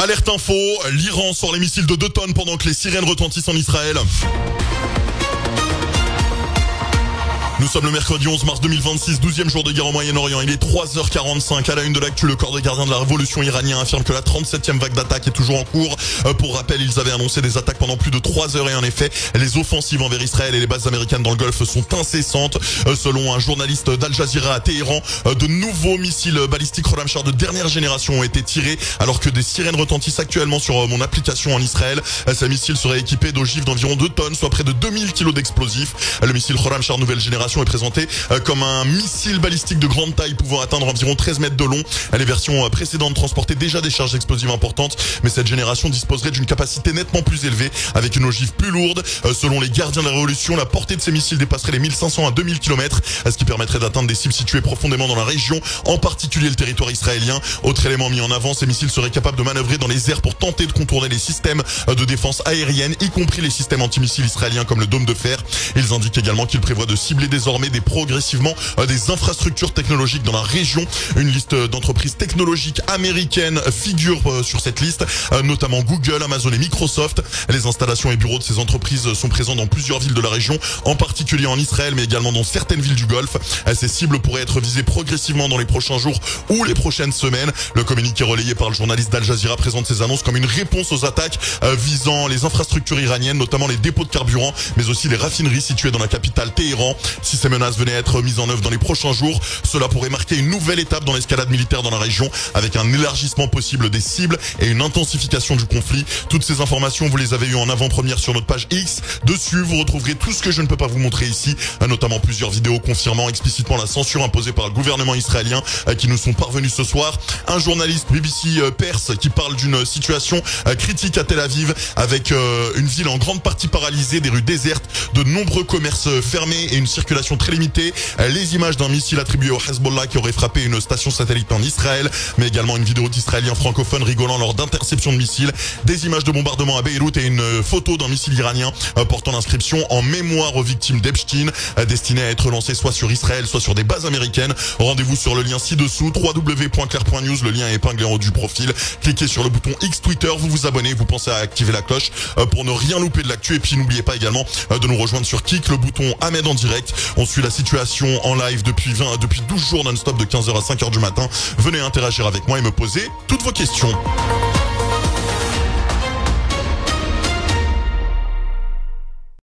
Alerte info, l'Iran sort les missiles de 2 tonnes pendant que les sirènes retentissent en Israël. Nous sommes le mercredi 11 mars 2026, 12e jour de guerre au Moyen-Orient. Il est 3h45 à la une de l'actu. Le corps des gardiens de la révolution iranien affirme que la 37e vague d'attaque est toujours en cours. Pour rappel, ils avaient annoncé des attaques pendant plus de 3 heures et en effet, les offensives envers Israël et les bases américaines dans le Golfe sont incessantes. Selon un journaliste d'Al Jazeera à Téhéran, de nouveaux missiles balistiques Khorramshahr de dernière génération ont été tirés alors que des sirènes retentissent actuellement sur mon application en Israël. Ces missiles seraient équipés d'ogives d'environ 2 tonnes, soit près de 2000 kilos d'explosifs. Le missile Khorramshahr nouvelle génération est présenté comme un missile balistique de grande taille pouvant atteindre environ 13 mètres de long. Les versions précédentes transportaient déjà des charges explosives importantes, mais cette génération disposerait d'une capacité nettement plus élevée avec une ogive plus lourde. Selon les gardiens de la révolution, la portée de ces missiles dépasserait les 1500 à 2000 km, ce qui permettrait d'atteindre des cibles situées profondément dans la région, en particulier le territoire israélien. Autre élément mis en avant, ces missiles seraient capables de manœuvrer dans les airs pour tenter de contourner les systèmes de défense aérienne, y compris les systèmes antimissiles israéliens comme le dôme de fer. Ils indiquent également qu'ils prévoient de cibler désormais progressivement des infrastructures technologiques dans la région. Une liste d'entreprises technologiques américaines figure sur cette liste, notamment Google, Amazon et Microsoft. Les installations et bureaux de ces entreprises sont présents dans plusieurs villes de la région, en particulier en Israël, mais également dans certaines villes du Golfe. Ces cibles pourraient être visées progressivement dans les prochains jours ou les prochaines semaines. Le communiqué relayé par le journaliste d'Al Jazeera présente ces annonces comme une réponse aux attaques visant les infrastructures iraniennes, notamment les dépôts de carburant, mais aussi les raffineries situées dans la capitale Téhéran. Si ces menaces venaient à être mises en œuvre dans les prochains jours, cela pourrait marquer une nouvelle étape dans l'escalade militaire dans la région, avec un élargissement possible des cibles et une intensification du conflit. Toutes ces informations, vous les avez eues en avant-première sur notre page X. Dessus, vous retrouverez tout ce que je ne peux pas vous montrer ici, notamment plusieurs vidéos confirmant explicitement la censure imposée par le gouvernement israélien qui nous sont parvenus ce soir. Un journaliste BBC Perse qui parle d'une situation critique à Tel Aviv, avec une ville en grande partie paralysée, des rues désertes, de nombreux commerces fermés et une circulation très limitée. Les images d'un missile attribué au Hezbollah qui aurait frappé une station satellite en Israël, mais également une vidéo d'Israéliens francophones rigolant lors d'interceptions de missiles, des images de bombardements à Beyrouth et une photo d'un missile iranien portant l'inscription en mémoire aux victimes d'Epstein, destiné à être lancé soit sur Israël, soit sur des bases américaines. Rendez-vous sur le lien ci-dessous, www.clair.news, le lien est épinglé en haut du profil. Cliquez sur le bouton X Twitter, vous vous abonnez, vous pensez à activer la cloche pour ne rien louper de l'actu, et puis n'oubliez pas également de nous rejoindre sur Kik, le bouton Ahmed en direct. On suit la situation en live depuis 12 jours non-stop de 15h à 5h du matin. Venez interagir avec moi et me poser toutes vos questions.